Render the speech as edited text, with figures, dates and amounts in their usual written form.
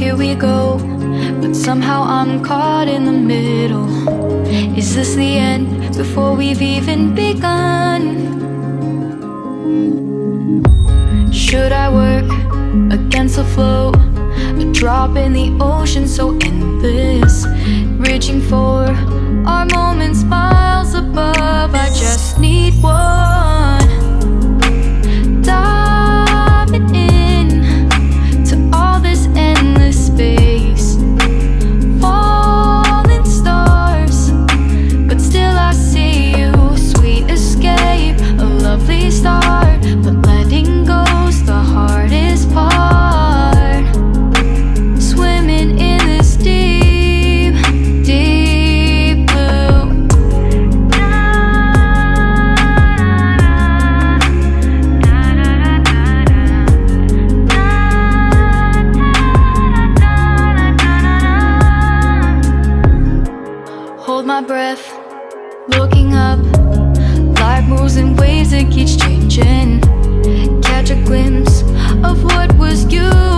here we go, but somehow I'm caught in the middle. Is this the end before we've even begun? Should I work against the flow? A drop in the ocean so endless, reaching for our moments miles above. I just need one, diving in to all this endless space, falling stars, but still I see you. Sweet escape, a lovely start, but letting go's the hardest part. Swimming in this deep, deep blue. Hold my breath, looking up. Life moves in waves that keeps changing. Catch a glimpse of what was you.